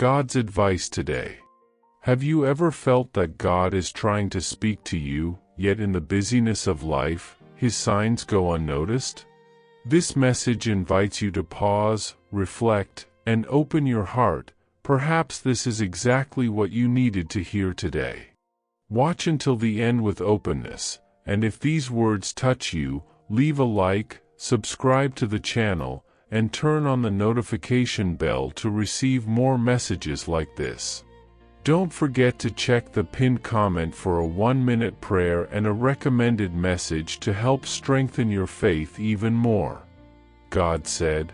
God's advice today. Have you ever felt that God is trying to speak to you, yet in the busyness of life, His signs go unnoticed? This message invites you to pause, reflect, and open your heart. Perhaps this is exactly what you needed to hear today. Watch until the end with openness, and if these words touch you, leave a like, subscribe to the channel, and turn on the notification bell to receive more messages like this. Don't forget to check the pinned comment for a 1-minute prayer and a recommended message to help strengthen your faith even more. God said,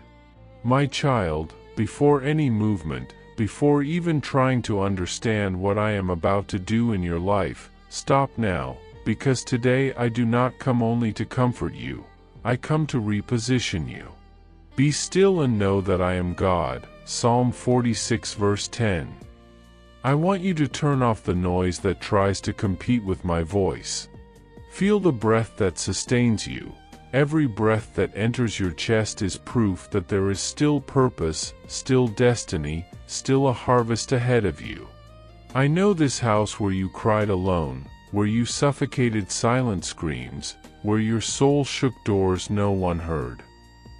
"My child, before any movement, before even trying to understand what I am about to do in your life, stop now, because today I do not come only to comfort you, I come to reposition you. Be still and know that I am God." Psalm 46 verse 10. I want you to turn off the noise that tries to compete with my voice. Feel the breath that sustains you. Every breath that enters your chest is proof that there is still purpose, still destiny, still a harvest ahead of you. I know this house where you cried alone, where you suffocated silent screams, where your soul shook doors no one heard.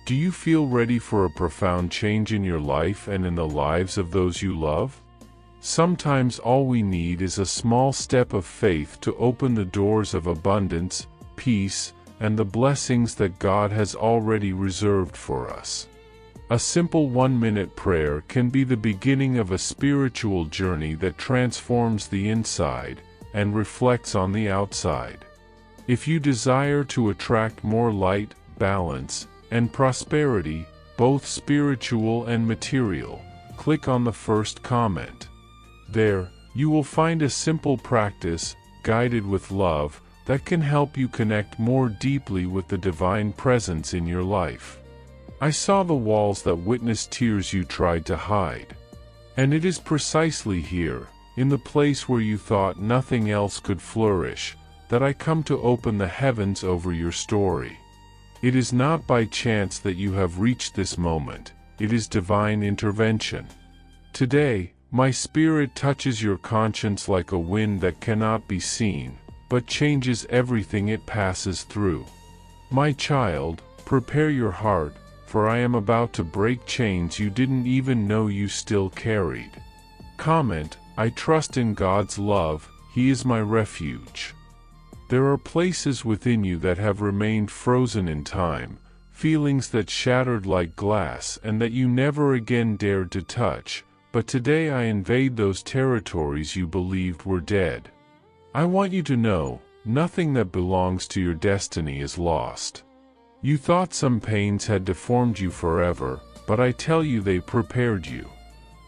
Do you feel ready for a profound change in your life and in the lives of those you love? Sometimes all we need is a small step of faith to open the doors of abundance, peace, and the blessings that God has already reserved for us. A simple 1-minute prayer can be the beginning of a spiritual journey that transforms the inside and reflects on the outside. If you desire to attract more light, balance, and prosperity, both spiritual and material, click on the first comment. There, you will find a simple practice, guided with love, that can help you connect more deeply with the divine presence in your life. I saw the walls that witnessed tears you tried to hide. And it is precisely here, in the place where you thought nothing else could flourish, that I come to open the heavens over your story. It is not by chance that you have reached this moment, it is divine intervention. Today, my spirit touches your conscience like a wind that cannot be seen, but changes everything it passes through. My child, prepare your heart, for I am about to break chains you didn't even know you still carried. Comment, I trust in God's love, He is my refuge. There are places within you that have remained frozen in time, feelings that shattered like glass and that you never again dared to touch. But today I invade those territories you believed were dead. I want you to know, nothing that belongs to your destiny is lost. You thought some pains had deformed you forever, but I tell you they prepared you.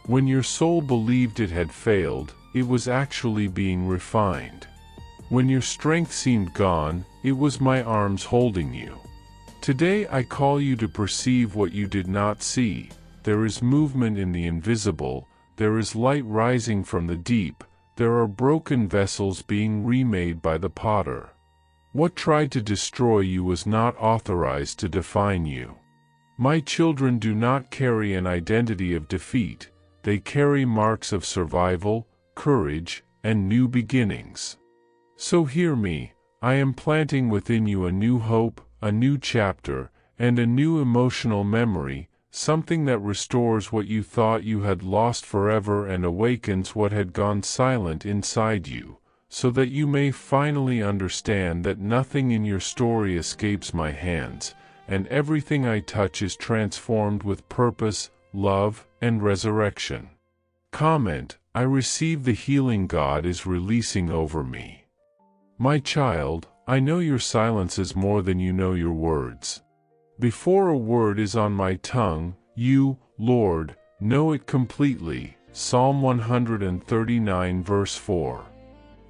When your soul believed it had failed, it was actually being refined. When your strength seemed gone, it was my arms holding you. Today I call you to perceive what you did not see. There is movement in the invisible, there is light rising from the deep, there are broken vessels being remade by the potter. What tried to destroy you was not authorized to define you. My children do not carry an identity of defeat, they carry marks of survival, courage, and new beginnings. So hear me, I am planting within you a new hope, a new chapter, and a new emotional memory, something that restores what you thought you had lost forever and awakens what had gone silent inside you, so that you may finally understand that nothing in your story escapes my hands, and everything I touch is transformed with purpose, love, and resurrection. Comment, I receive the healing God is releasing over me. My child, I know your silence is more than you know your words. Before a word is on my tongue, you, Lord, know it completely. Psalm 139 verse 4.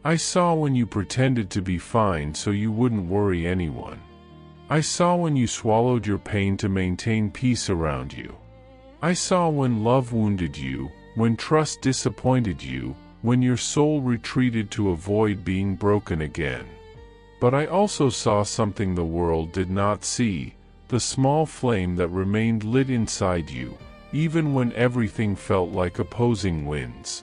I saw when you pretended to be fine so you wouldn't worry anyone. I saw when you swallowed your pain to maintain peace around you. I saw when love wounded you, when trust disappointed you, when your soul retreated to avoid being broken again. But I also saw something the world did not see, the small flame that remained lit inside you, even when everything felt like opposing winds.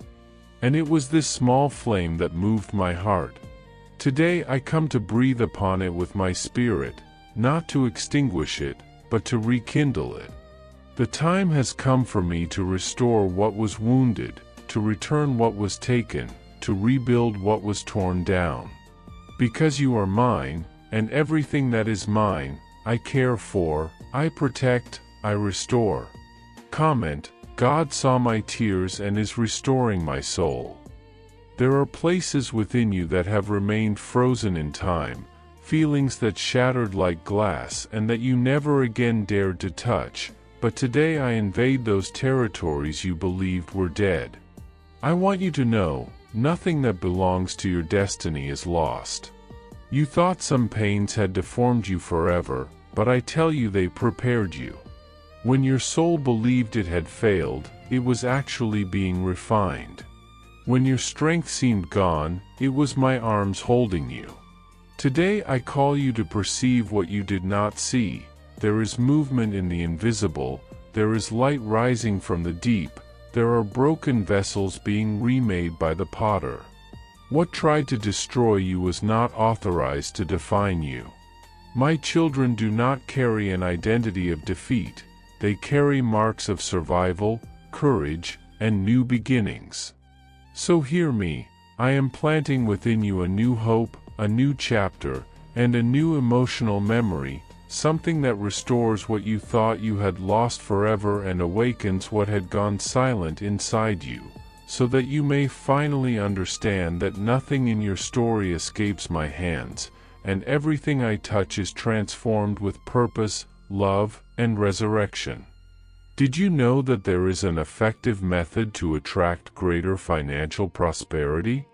And it was this small flame that moved my heart. Today I come to breathe upon it with my spirit, not to extinguish it, but to rekindle it. The time has come for me to restore what was wounded, to return what was taken, to rebuild what was torn down. Because you are mine, and everything that is mine, I care for, I protect, I restore. Comment: God saw my tears and is restoring my soul. There are places within you that have remained frozen in time, feelings that shattered like glass and that you never again dared to touch, but today I invade those territories you believed were dead. I want you to know, nothing that belongs to your destiny is lost. You thought some pains had deformed you forever, but I tell you they prepared you. When your soul believed it had failed, it was actually being refined. When your strength seemed gone, it was my arms holding you. Today I call you to perceive what you did not see. There is movement in the invisible, there is light rising from the deep, there are broken vessels being remade by the potter. What tried to destroy you was not authorized to define you. My children do not carry an identity of defeat, they carry marks of survival, courage, and new beginnings. So hear me, I am planting within you a new hope, a new chapter, and a new emotional memory, something that restores what you thought you had lost forever and awakens what had gone silent inside you, so that you may finally understand that nothing in your story escapes my hands, and everything I touch is transformed with purpose, love, and resurrection. Did you know that there is an effective method to attract greater financial prosperity?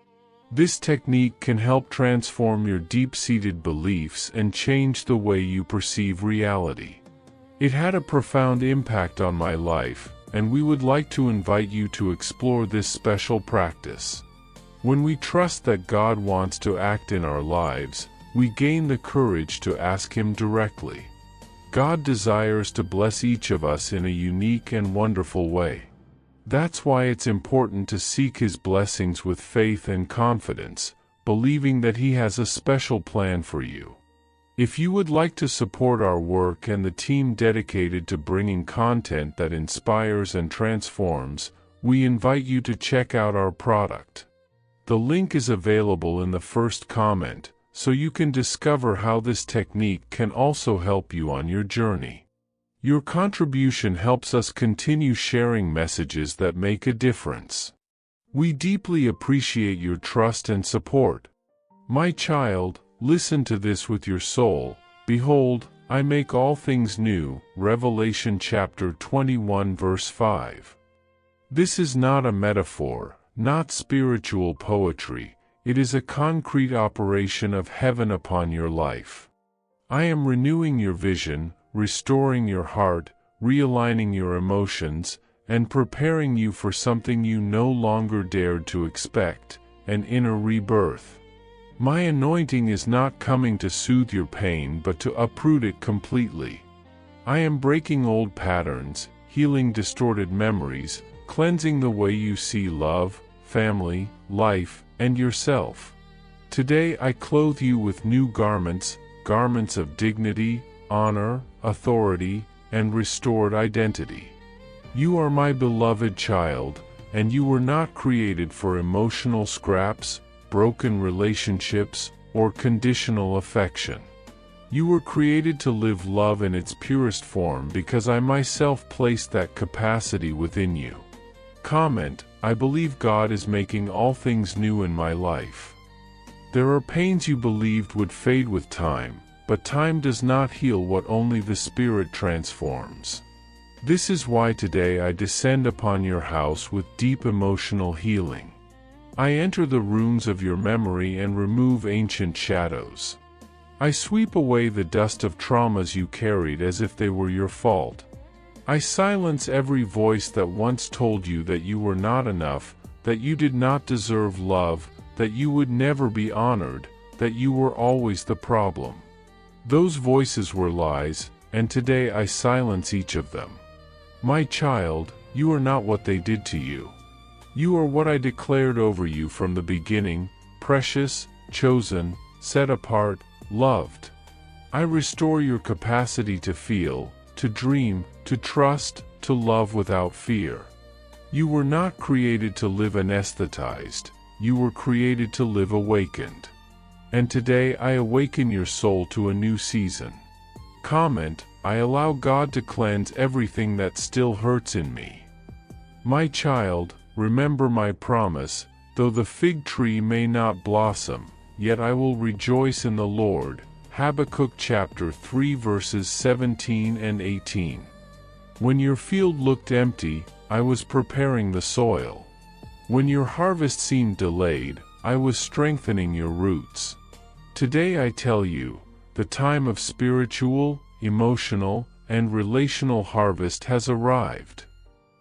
This technique can help transform your deep-seated beliefs and change the way you perceive reality. It had a profound impact on my life, and we would like to invite you to explore this special practice. When we trust that God wants to act in our lives, we gain the courage to ask Him directly. God desires to bless each of us in a unique and wonderful way. That's why it's important to seek His blessings with faith and confidence, believing that He has a special plan for you. If you would like to support our work and the team dedicated to bringing content that inspires and transforms, we invite you to check out our product. The link is available in the first comment, so you can discover how this technique can also help you on your journey. Your contribution helps us continue sharing messages that make a difference. We deeply appreciate your trust and support. My child, listen to this with your soul. Behold, I make all things new. Revelation chapter 21 verse 5. This is not a metaphor, not spiritual poetry. It is a concrete operation of heaven upon your life. I am renewing your vision, restoring your heart, realigning your emotions, and preparing you for something you no longer dared to expect, an inner rebirth. My anointing is not coming to soothe your pain but to uproot it completely. I am breaking old patterns, healing distorted memories, cleansing the way you see love, family, life, and yourself. Today I clothe you with new garments, garments of dignity, honor, authority, and restored identity. You are my beloved child, and you were not created for emotional scraps, broken relationships, or conditional affection. You were created to live love in its purest form because I myself placed that capacity within you. Comment: I believe God is making all things new in my life. There are pains you believed would fade with time, but time does not heal what only the Spirit transforms. This is why today I descend upon your house with deep emotional healing. I enter the rooms of your memory and remove ancient shadows. I sweep away the dust of traumas you carried as if they were your fault. I silence every voice that once told you that you were not enough, that you did not deserve love, that you would never be honored, that you were always the problem. Those voices were lies, and today I silence each of them. My child, you are not what they did to you. You are what I declared over you from the beginning, precious, chosen, set apart, loved. I restore your capacity to feel, to dream, to trust, to love without fear. You were not created to live anesthetized, you were created to live awakened. And today I awaken your soul to a new season. Comment, I allow God to cleanse everything that still hurts in me. My child, remember my promise, though the fig tree may not blossom, yet I will rejoice in the Lord. Habakkuk chapter 3 verses 17 and 18. When your field looked empty, I was preparing the soil. When your harvest seemed delayed, I was strengthening your roots. Today I tell you, the time of spiritual, emotional, and relational harvest has arrived.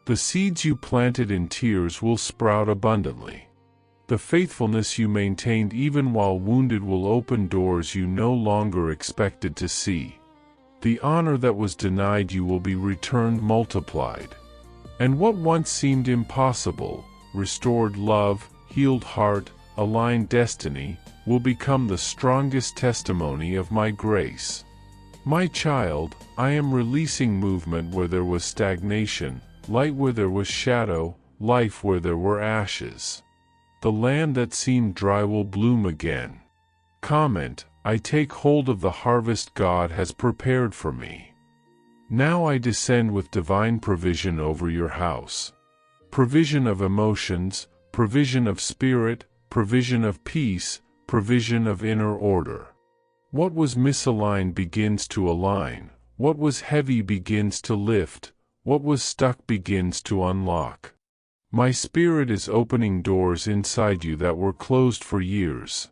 The seeds you planted in tears will sprout abundantly. The faithfulness you maintained even while wounded will open doors you no longer expected to see. The honor that was denied you will be returned multiplied. And what once seemed impossible, restored love, healed heart, aligned destiny, will become the strongest testimony of my grace. My child, I am releasing movement where there was stagnation, light where there was shadow, life where there were ashes. The land that seemed dry will bloom again. Comment, I take hold of the harvest God has prepared for me. Now I descend with divine provision over your house. Provision of emotions, provision of spirit, provision of peace, provision of inner order. What was misaligned begins to align, what was heavy begins to lift, what was stuck begins to unlock. My Spirit is opening doors inside you that were closed for years.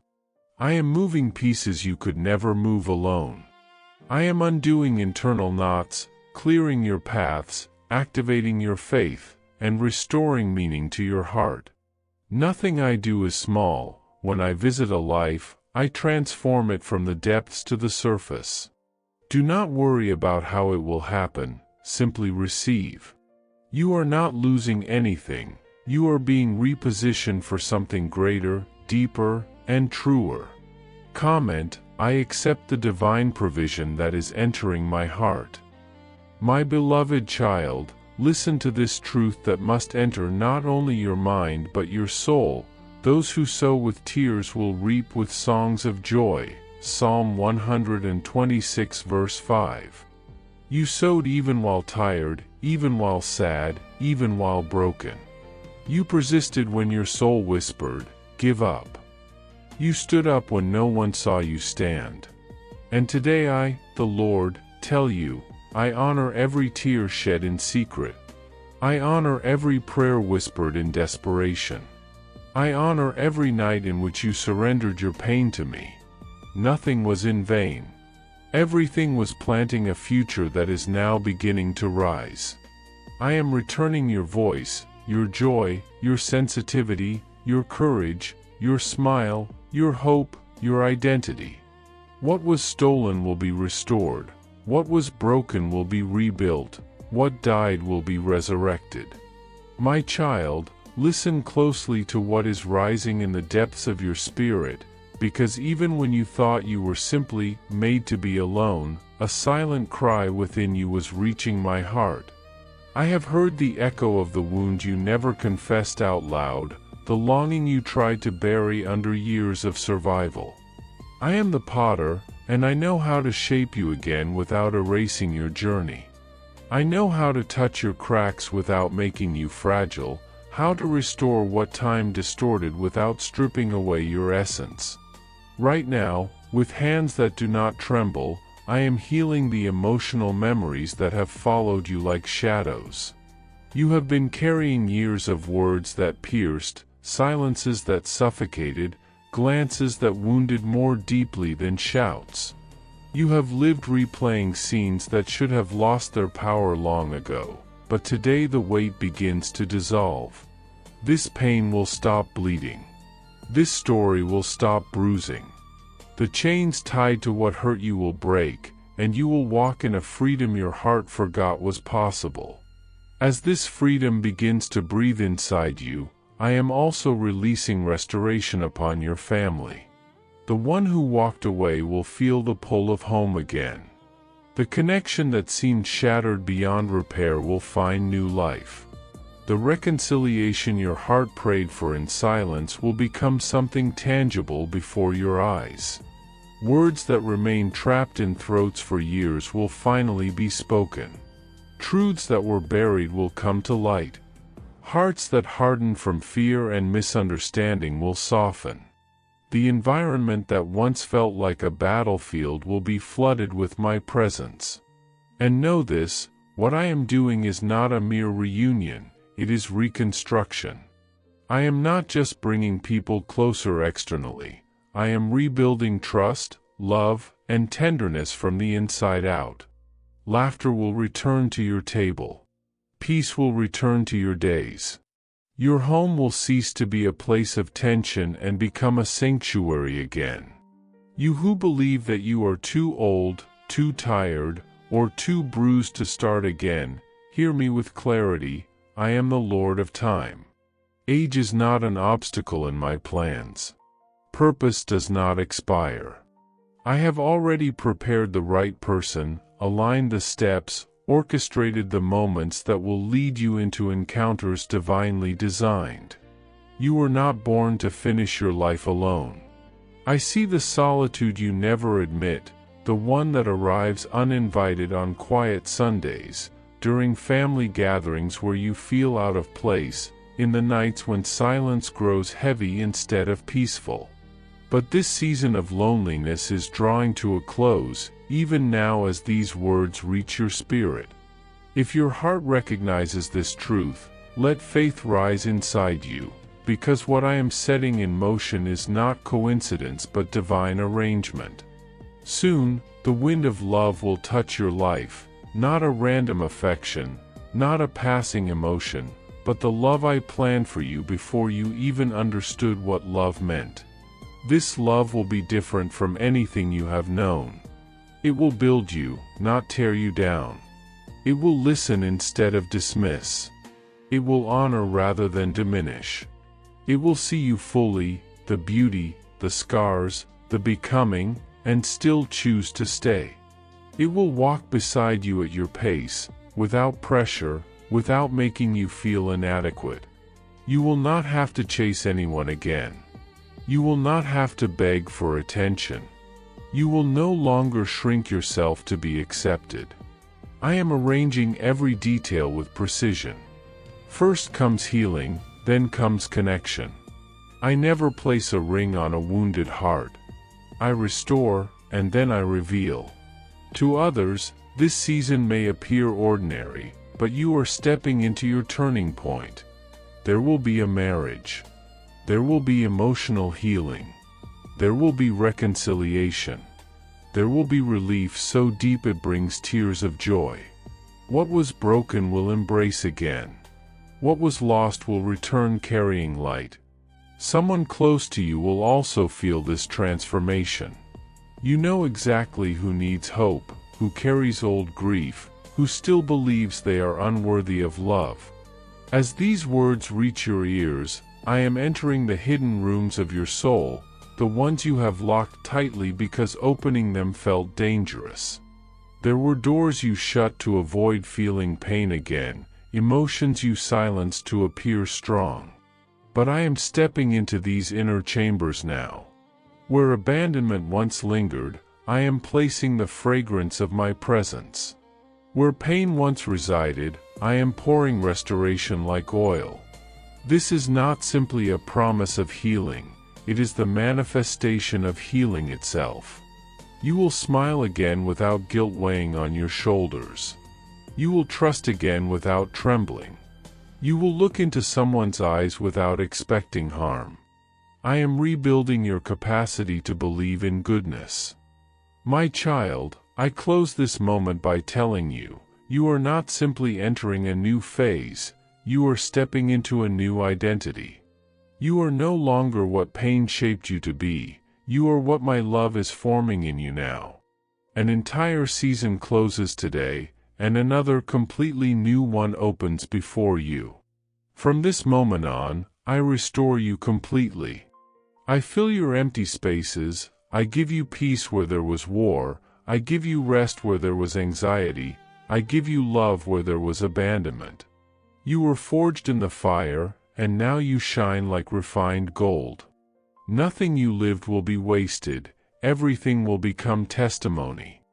I am moving pieces you could never move alone. I am undoing internal knots, clearing your paths, activating your faith, and restoring meaning to your heart. Nothing I do is small. When I visit a life, I transform it from the depths to the surface. Do not worry about how it will happen, simply receive. You are not losing anything, you are being repositioned for something greater, deeper, and truer. Comment, I accept the divine provision that is entering my heart. My beloved child, listen to this truth that must enter not only your mind but your soul. Those who sow with tears will reap with songs of joy. Psalm 126 verse 5. You sowed even while tired, even while sad, even while broken. You persisted when your soul whispered, give up. You stood up when no one saw you stand. And today I, the Lord, tell you, I honor every tear shed in secret. I honor every prayer whispered in desperation. I honor every night in which you surrendered your pain to me. Nothing was in vain. Everything was planting a future that is now beginning to rise. I am returning your voice, your joy, your sensitivity, your courage, your smile, your hope, your identity. What was stolen will be restored. What was broken will be rebuilt. What died will be resurrected. My child, listen closely to what is rising in the depths of your spirit, because even when you thought you were simply made to be alone, a silent cry within you was reaching my heart. I have heard the echo of the wound you never confessed out loud, the longing you tried to bury under years of survival. I am the potter, and I know how to shape you again without erasing your journey. I know how to touch your cracks without making you fragile, how to restore what time distorted without stripping away your essence. Right now, with hands that do not tremble, I am healing the emotional memories that have followed you like shadows. You have been carrying years of words that pierced, silences that suffocated, glances that wounded more deeply than shouts. You have lived replaying scenes that should have lost their power long ago, but today the weight begins to dissolve. This pain will stop bleeding. This story will stop bruising. The chains tied to what hurt you will break, and you will walk in a freedom your heart forgot was possible. As this freedom begins to breathe inside you, I am also releasing restoration upon your family. The one who walked away will feel the pull of home again. The connection that seemed shattered beyond repair will find new life. The reconciliation your heart prayed for in silence will become something tangible before your eyes. Words that remain trapped in throats for years will finally be spoken. Truths that were buried will come to light. Hearts that hardened from fear and misunderstanding will soften. The environment that once felt like a battlefield will be flooded with my presence. And know this, what I am doing is not a mere reunion, it is reconstruction. I am not just bringing people closer externally. I am rebuilding trust, love, and tenderness from the inside out. Laughter will return to your table. Peace will return to your days. Your home will cease to be a place of tension and become a sanctuary again. You who believe that you are too old, too tired, or too bruised to start again, hear me with clarity. I am the Lord of time. Age is not an obstacle in my plans. Purpose does not expire. I have already prepared the right person, aligned the steps, orchestrated the moments that will lead you into encounters divinely designed. You were not born to finish your life alone. I see the solitude you never admit, the one that arrives uninvited on quiet Sundays, during family gatherings where you feel out of place, in the nights when silence grows heavy instead of peaceful. But this season of loneliness is drawing to a close, even now as these words reach your spirit. If your heart recognizes this truth, let faith rise inside you, because what I am setting in motion is not coincidence but divine arrangement. Soon, the wind of love will touch your life, not a random affection, not a passing emotion, but the love I planned for you before you even understood what love meant. This love will be different from anything you have known. It will build you, not tear you down. It will listen instead of dismiss. It will honor rather than diminish. It will see you fully, the beauty, the scars, the becoming, and still choose to stay. It will walk beside you at your pace, without pressure, without making you feel inadequate. You will not have to chase anyone again. You will not have to beg for attention. You will no longer shrink yourself to be accepted. I am arranging every detail with precision. First comes healing, then comes connection. I never place a ring on a wounded heart. I restore, and then I reveal. To others, this season may appear ordinary, but you are stepping into your turning point. There will be a marriage. There will be emotional healing. There will be reconciliation. There will be relief so deep it brings tears of joy. What was broken will embrace again. What was lost will return carrying light. Someone close to you will also feel this transformation. You know exactly who needs hope, who carries old grief, who still believes they are unworthy of love. As these words reach your ears, I am entering the hidden rooms of your soul, the ones you have locked tightly because opening them felt dangerous. There were doors you shut to avoid feeling pain again, emotions you silenced to appear strong. But I am stepping into these inner chambers now. Where abandonment once lingered, I am placing the fragrance of my presence. Where pain once resided, I am pouring restoration like oil. This is not simply a promise of healing, it is the manifestation of healing itself. You will smile again without guilt weighing on your shoulders. You will trust again without trembling. You will look into someone's eyes without expecting harm. I am rebuilding your capacity to believe in goodness. My child, I close this moment by telling you, you are not simply entering a new phase, you are stepping into a new identity. You are no longer what pain shaped you to be, you are what my love is forming in you now. An entire season closes today, and another completely new one opens before you. From this moment on, I restore you completely. I fill your empty spaces, I give you peace where there was war, I give you rest where there was anxiety, I give you love where there was abandonment. You were forged in the fire, and now you shine like refined gold. Nothing you lived will be wasted, everything will become testimony.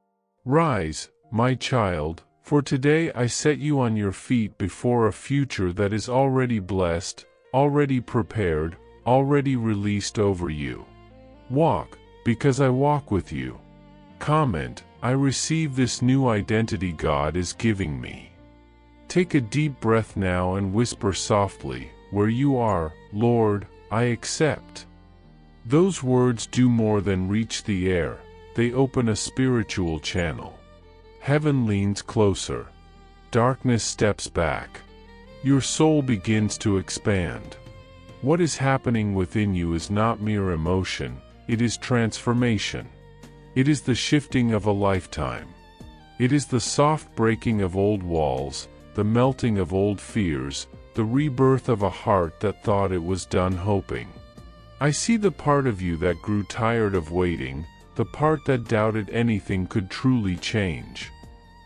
Rise, my child, for today I set you on your feet before a future that is already blessed, already prepared, already released over you. Walk, because I walk with you. Comment, I receive this new identity God is giving me. Take a deep breath now and whisper softly, where you are, Lord, I accept. Those words do more than reach the air, they open a spiritual channel. Heaven leans closer. Darkness steps back. Your soul begins to expand. What is happening within you is not mere emotion, it is transformation. It is the shifting of a lifetime. It is the soft breaking of old walls, the melting of old fears, the rebirth of a heart that thought it was done hoping. I see the part of you that grew tired of waiting, the part that doubted anything could truly change.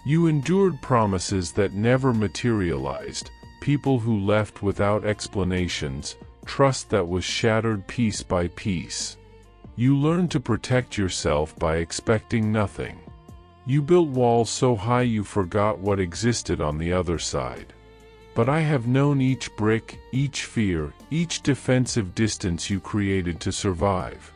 You endured promises that never materialized, people who left without explanations, trust that was shattered piece by piece. You learned to protect yourself by expecting nothing. You built walls so high you forgot what existed on the other side. But I have known each brick, each fear, each defensive distance you created to survive.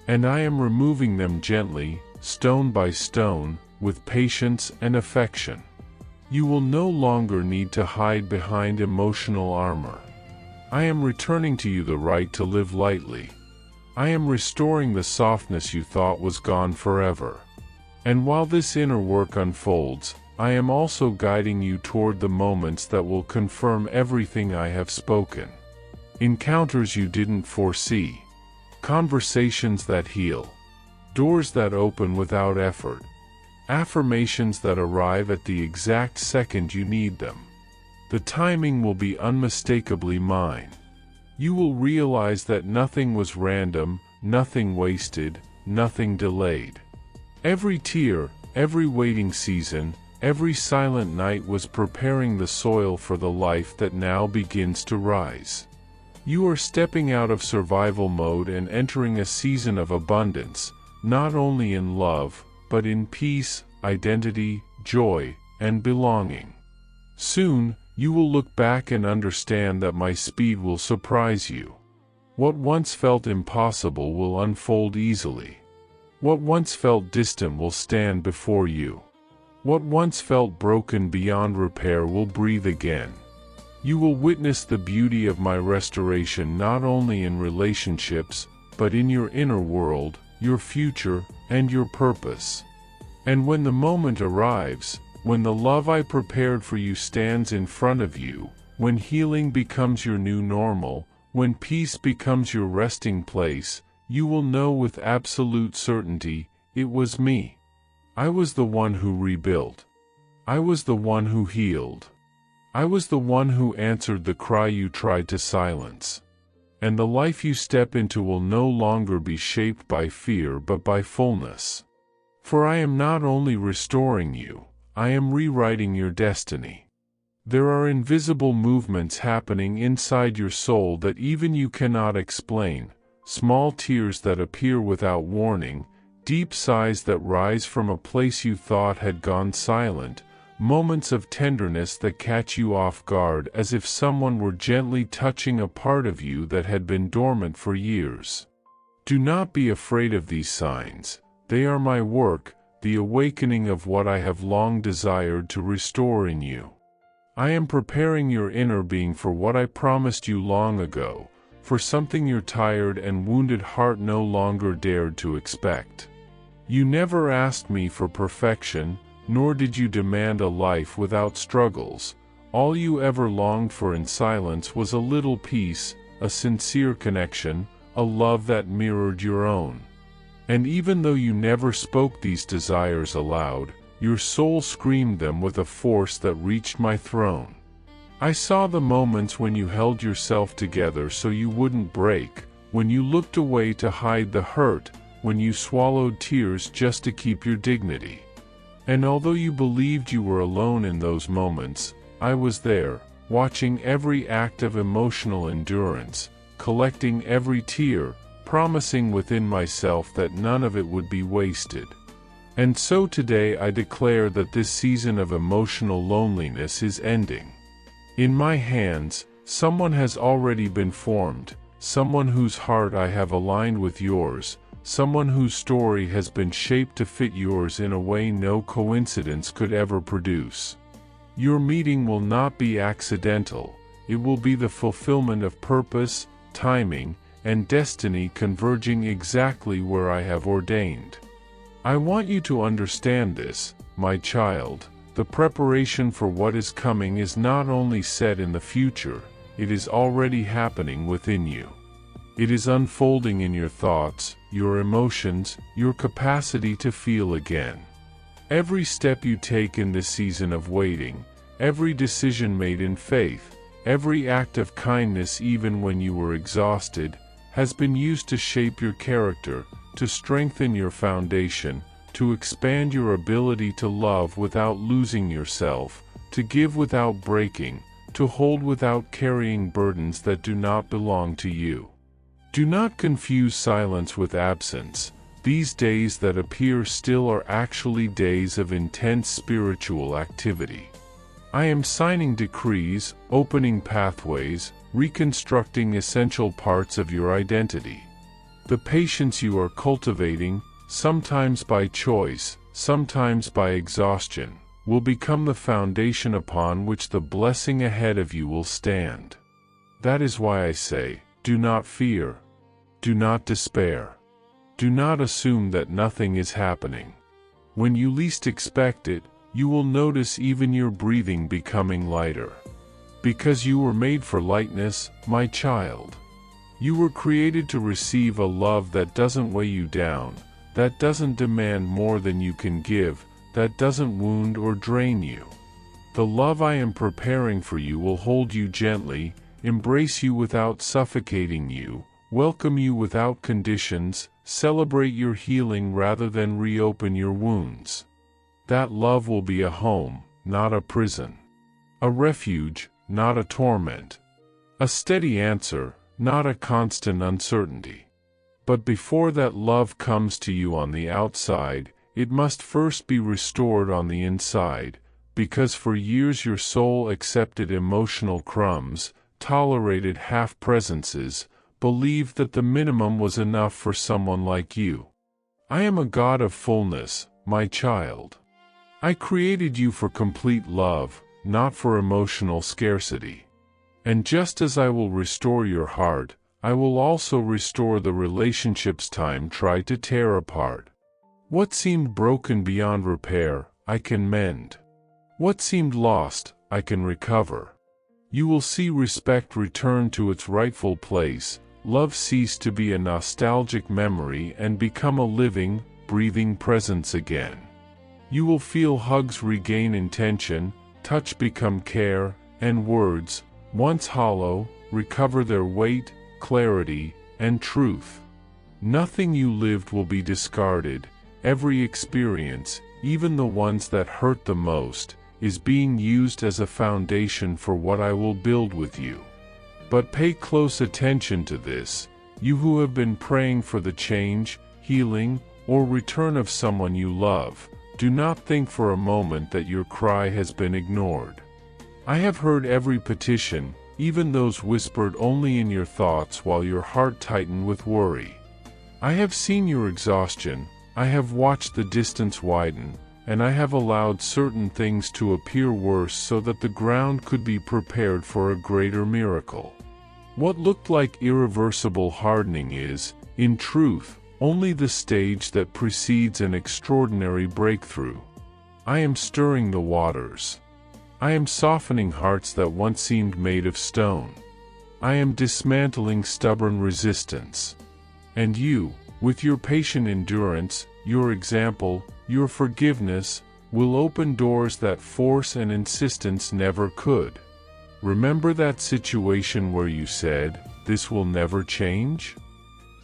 And I am removing them gently, stone by stone, with patience and affection. You will no longer need to hide behind emotional armor. I am returning to you the right to live lightly. I am restoring the softness you thought was gone forever. And while this inner work unfolds, I am also guiding you toward the moments that will confirm everything I have spoken. Encounters you didn't foresee. Conversations that heal. Doors that open without effort. Affirmations that arrive at the exact second you need them. The timing will be unmistakably mine. You will realize that nothing was random, nothing wasted, nothing delayed. Every tear, every waiting season, every silent night was preparing the soil for the life that now begins to rise. You are stepping out of survival mode and entering a season of abundance, not only in love, but in peace, identity, joy, and belonging. Soon, you will look back and understand that my speed will surprise you. What once felt impossible will unfold easily. What once felt distant will stand before you. What once felt broken beyond repair will breathe again. You will witness the beauty of my restoration not only in relationships, but in your inner world, your future, and your purpose. And when the moment arrives, when the love I prepared for you stands in front of you, when healing becomes your new normal, when peace becomes your resting place, you will know with absolute certainty, it was me. I was the one who rebuilt. I was the one who healed. I was the one who answered the cry you tried to silence. And the life you step into will no longer be shaped by fear but by fullness. For I am not only restoring you, I am rewriting your destiny. There are invisible movements happening inside your soul that even you cannot explain, small tears that appear without warning, deep sighs that rise from a place you thought had gone silent, moments of tenderness that catch you off guard as if someone were gently touching a part of you that had been dormant for years. Do not be afraid of these signs, they are my work, the awakening of what I have long desired to restore in you. I am preparing your inner being for what I promised you long ago, for something your tired and wounded heart no longer dared to expect. You never asked me for perfection, nor did you demand a life without struggles. All you ever longed for in silence was a little peace, a sincere connection, a love that mirrored your own. And even though you never spoke these desires aloud, your soul screamed them with a force that reached my throne. I saw the moments when you held yourself together so you wouldn't break, when you looked away to hide the hurt, when you swallowed tears just to keep your dignity. And although you believed you were alone in those moments, I was there, watching every act of emotional endurance, collecting every tear, promising within myself that none of it would be wasted. And so today I declare that this season of emotional loneliness is ending. In my hands, someone has already been formed, someone whose heart I have aligned with yours, someone whose story has been shaped to fit yours in a way no coincidence could ever produce. Your meeting will not be accidental, it will be the fulfillment of purpose, timing, and destiny converging exactly where I have ordained. I want you to understand this, my child. The preparation for what is coming is not only set in the future, it is already happening within you. It is unfolding in your thoughts, your emotions, your capacity to feel again. Every step you take in this season of waiting, every decision made in faith, every act of kindness even when you were exhausted, has been used to shape your character, to strengthen your foundation, to expand your ability to love without losing yourself, to give without breaking, to hold without carrying burdens that do not belong to you. Do not confuse silence with absence. These days that appear still are actually days of intense spiritual activity. I am signing decrees, opening pathways, reconstructing essential parts of your identity. The patience you are cultivating, sometimes by choice, sometimes by exhaustion, will become the foundation upon which the blessing ahead of you will stand. That is why I say, do not fear. Do not despair. Do not assume that nothing is happening. When you least expect it, you will notice even your breathing becoming lighter. Because you were made for lightness, my child. You were created to receive a love that doesn't weigh you down, that doesn't demand more than you can give, that doesn't wound or drain you. The love I am preparing for you will hold you gently, embrace you without suffocating you, welcome you without conditions, celebrate your healing rather than reopen your wounds. That love will be a home, not a prison. A refuge, not a torment. A steady answer, not a constant uncertainty. But before that love comes to you on the outside, it must first be restored on the inside, because for years your soul accepted emotional crumbs, tolerated half-presences, believed that the minimum was enough for someone like you. I am a God of fullness, my child. I created you for complete love, not for emotional scarcity. And just as I will restore your heart, I will also restore the relationships time tried to tear apart. What seemed broken beyond repair, I can mend. What seemed lost, I can recover. You will see respect return to its rightful place, love cease to be a nostalgic memory and become a living, breathing presence again. You will feel hugs regain intention, touch become care, and words, once hollow, recover their weight, clarity, and truth. Nothing you lived will be discarded. Every experience, even the ones that hurt the most, is being used as a foundation for what I will build with you. But pay close attention to this, you who have been praying for the change, healing, or return of someone you love. Do not think for a moment that your cry has been ignored. I have heard every petition, even those whispered only in your thoughts while your heart tightened with worry. I have seen your exhaustion, I have watched the distance widen, and I have allowed certain things to appear worse so that the ground could be prepared for a greater miracle. What looked like irreversible hardening is, in truth, only the stage that precedes an extraordinary breakthrough. I am stirring the waters. I am softening hearts that once seemed made of stone. I am dismantling stubborn resistance. And you, with your patient endurance, your example, your forgiveness, will open doors that force and insistence never could. Remember that situation where you said, "This will never change"?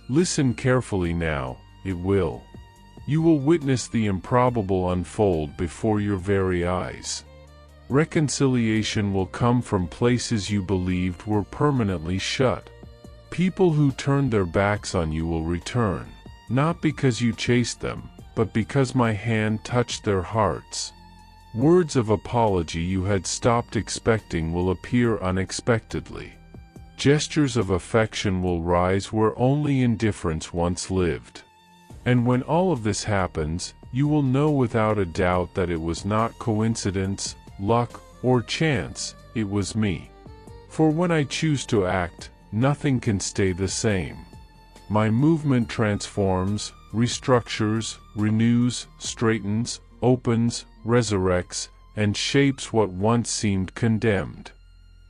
Listen carefully now, it will. You will witness the improbable unfold before your very eyes. Reconciliation will come from places you believed were permanently shut. People who turned their backs on you will return, not because you chased them, but because my hand touched their hearts. Words of apology you had stopped expecting will appear unexpectedly. Gestures of affection will rise where only indifference once lived. And when all of this happens, you will know without a doubt that it was not coincidence, luck, or chance, it was me. For when I choose to act, nothing can stay the same. My movement transforms, restructures, renews, straightens, opens, resurrects, and shapes what once seemed condemned.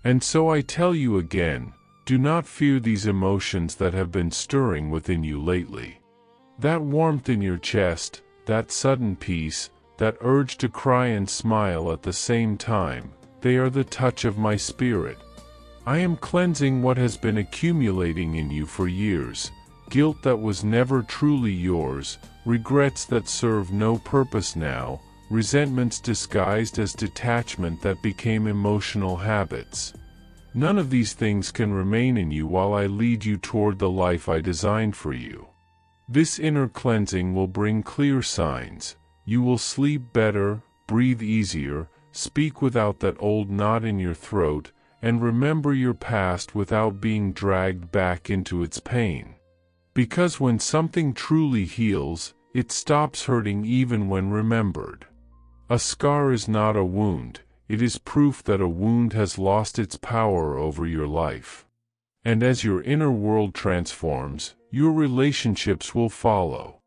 And so I tell you again, do not fear these emotions that have been stirring within you lately. That warmth in your chest, that sudden peace, that urge to cry and smile at the same time, they are the touch of my Spirit. I am cleansing what has been accumulating in you for years, guilt that was never truly yours, regrets that serve no purpose now, resentments disguised as detachment that became emotional habits. None of these things can remain in you while I lead you toward the life I designed for you. This inner cleansing will bring clear signs. You will sleep better, breathe easier, speak without that old knot in your throat, and remember your past without being dragged back into its pain. Because when something truly heals, it stops hurting even when remembered. A scar is not a wound, it is proof that a wound has lost its power over your life. And as your inner world transforms, your relationships will follow.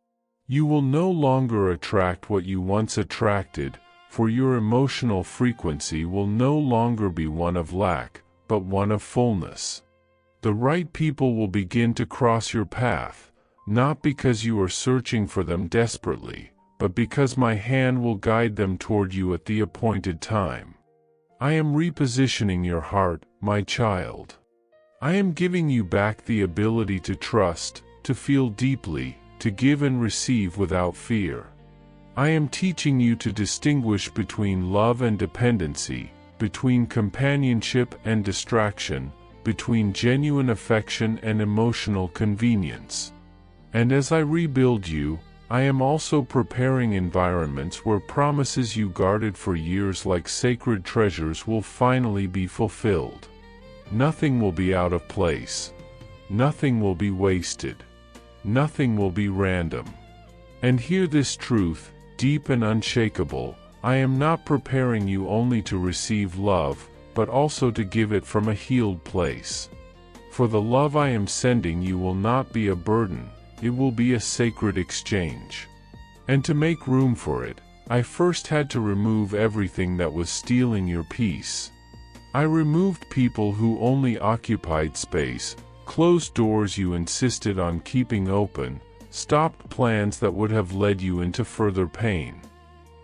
You will no longer attract what you once attracted, for your emotional frequency will no longer be one of lack, but one of fullness. The right people will begin to cross your path, not because you are searching for them desperately, but because my hand will guide them toward you at the appointed time. I am repositioning your heart, my child. I am giving you back the ability to trust, to feel deeply, to give and receive without fear. I am teaching you to distinguish between love and dependency, between companionship and distraction, between genuine affection and emotional convenience. And as I rebuild you, I am also preparing environments where promises you guarded for years like sacred treasures will finally be fulfilled. Nothing will be out of place. Nothing will be wasted. Nothing will be random. And hear this truth, deep and unshakable: I am not preparing you only to receive love, but also to give it from a healed place. For the love I am sending you will not be a burden, it will be a sacred exchange. And to make room for it, I first had to remove everything that was stealing your peace. I removed people who only occupied space, closed doors you insisted on keeping open, stopped plans that would have led you into further pain.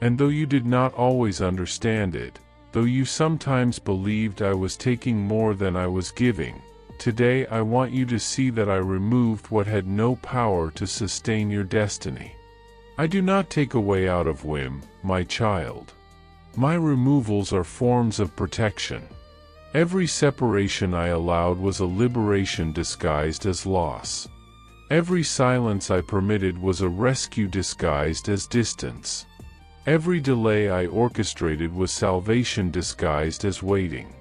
And though you did not always understand it, though you sometimes believed I was taking more than I was giving, today I want you to see that I removed what had no power to sustain your destiny. I do not take away out of whim, my child. My removals are forms of protection. Every separation I allowed was a liberation disguised as loss. Every silence I permitted was a rescue disguised as distance. Every delay I orchestrated was salvation disguised as waiting.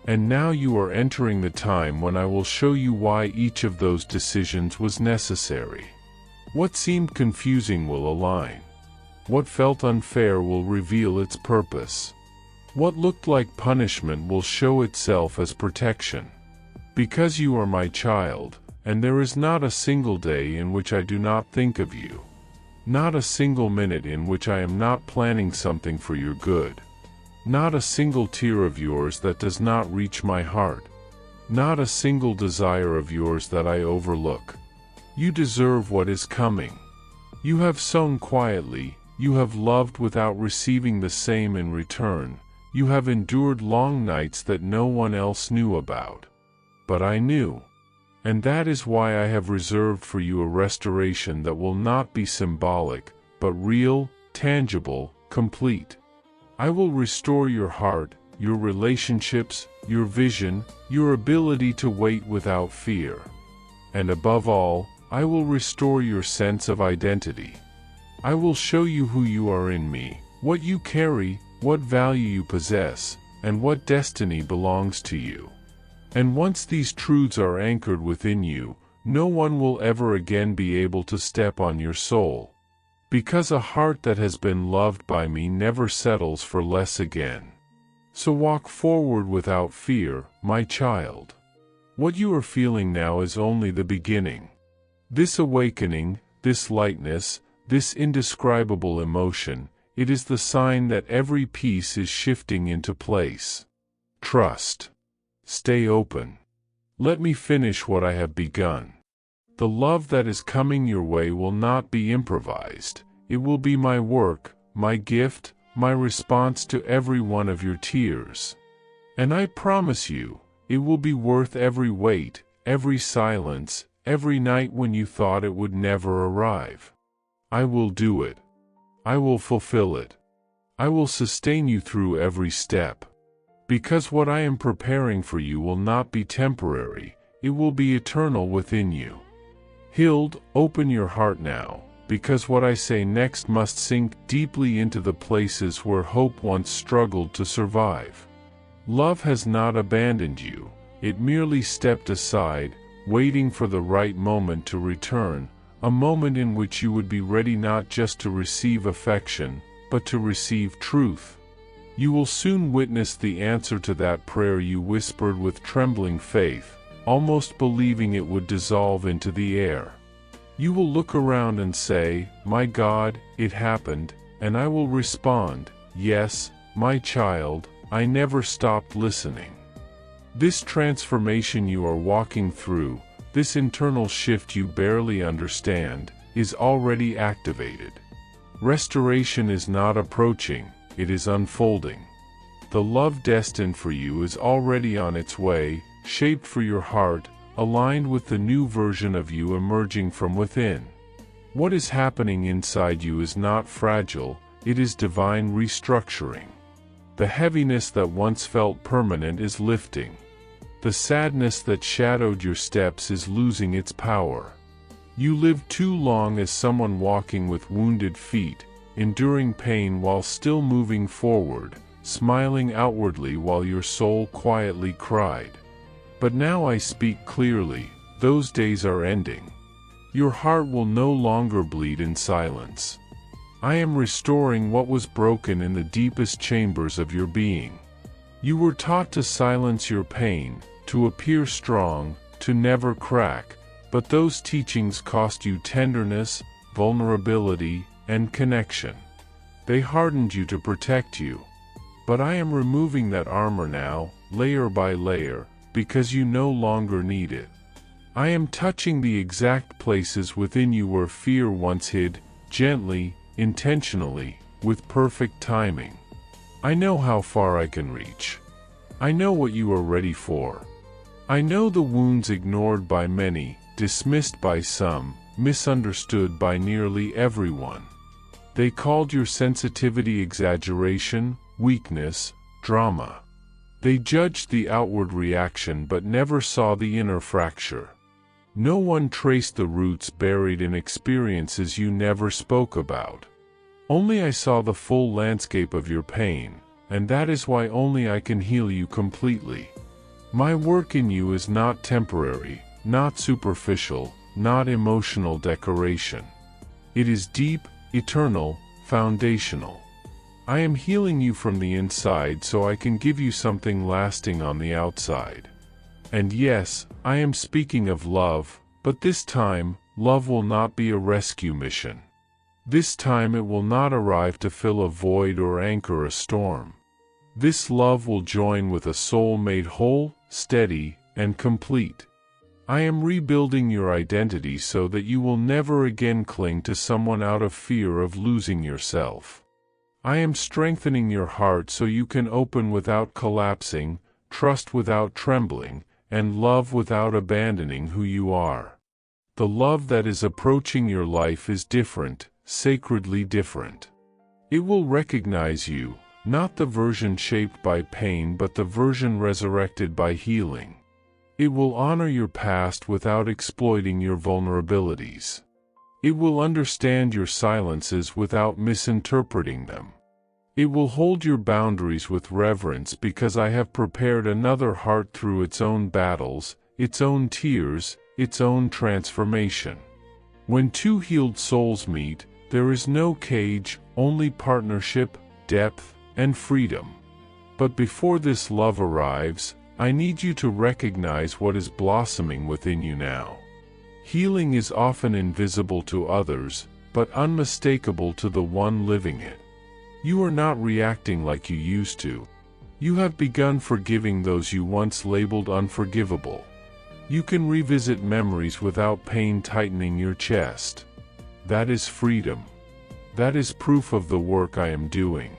And now you are entering the time when I will show you why each of those decisions was necessary. What seemed confusing will align. What felt unfair will reveal its purpose. What looked like punishment will show itself as protection. Because you are my child, and there is not a single day in which I do not think of you. Not a single minute in which I am not planning something for your good. Not a single tear of yours that does not reach my heart. Not a single desire of yours that I overlook. You deserve what is coming. You have sown quietly, you have loved without receiving the same in return, you have endured long nights that no one else knew about. But I knew. And that is why I have reserved for you a restoration that will not be symbolic, but real, tangible, complete. I will restore your heart, your relationships, your vision, your ability to wait without fear. And above all, I will restore your sense of identity. I will show you who you are in me, what you carry, what value you possess, and what destiny belongs to you. And once these truths are anchored within you, no one will ever again be able to step on your soul. Because a heart that has been loved by me never settles for less again. So walk forward without fear, my child. What you are feeling now is only the beginning. This awakening, this lightness, this indescribable emotion, it is the sign that every piece is shifting into place. Trust. Stay open. Let me finish what I have begun. The love that is coming your way will not be improvised. It will be my work, my gift, my response to every one of your tears. And I promise you, it will be worth every wait, every silence, every night when you thought it would never arrive. I will do it. I will fulfill it. I will sustain you through every step. Because what I am preparing for you will not be temporary, it will be eternal within you. Hild, open your heart now, because what I say next must sink deeply into the places where hope once struggled to survive. Love has not abandoned you, it merely stepped aside, waiting for the right moment to return, a moment in which you would be ready not just to receive affection, but to receive truth. You will soon witness the answer to that prayer you whispered with trembling faith, almost believing it would dissolve into the air. You will look around and say, "My God, it happened," and I will respond, "Yes, my child, I never stopped listening." This transformation you are walking through, this internal shift you barely understand, is already activated. Restoration is not approaching, it is unfolding. The love destined for you is already on its way, shaped for your heart, aligned with the new version of you emerging from within. What is happening inside you is not fragile, it is divine restructuring. The heaviness that once felt permanent is lifting. The sadness that shadowed your steps is losing its power. You lived too long as someone walking with wounded feet, enduring pain while still moving forward, smiling outwardly while your soul quietly cried. But now I speak clearly, those days are ending. Your heart will no longer bleed in silence. I am restoring what was broken in the deepest chambers of your being. You were taught to silence your pain, to appear strong, to never crack, but those teachings cost you tenderness, vulnerability, and connection. They hardened you to protect you. But I am removing that armor now, layer by layer, because you no longer need it. I am touching the exact places within you where fear once hid, gently, intentionally, with perfect timing. I know how far I can reach. I know what you are ready for. I know the wounds ignored by many, dismissed by some, misunderstood by nearly everyone. They called your sensitivity exaggeration, weakness, drama. They judged the outward reaction but never saw the inner fracture. No one traced the roots buried in experiences you never spoke about. Only I saw the full landscape of your pain, and that is why only I can heal you completely. My work in you is not temporary, not superficial, not emotional decoration. It is deep, eternal, foundational. I am healing you from the inside so I can give you something lasting on the outside. And yes, I am speaking of love, but this time, love will not be a rescue mission. This time it will not arrive to fill a void or anchor a storm. This love will join with a soul made whole, steady, and complete. I am rebuilding your identity so that you will never again cling to someone out of fear of losing yourself. I am strengthening your heart so you can open without collapsing, trust without trembling, and love without abandoning who you are. The love that is approaching your life is different, sacredly different. It will recognize you, not the version shaped by pain but the version resurrected by healing. It will honor your past without exploiting your vulnerabilities. It will understand your silences without misinterpreting them. It will hold your boundaries with reverence because I have prepared another heart through its own battles, its own tears, its own transformation. When two healed souls meet, there is no cage, only partnership, depth, and freedom. But before this love arrives, I need you to recognize what is blossoming within you now. Healing is often invisible to others, but unmistakable to the one living it. You are not reacting like you used to. You have begun forgiving those you once labeled unforgivable. You can revisit memories without pain tightening your chest. That is freedom. That is proof of the work I am doing.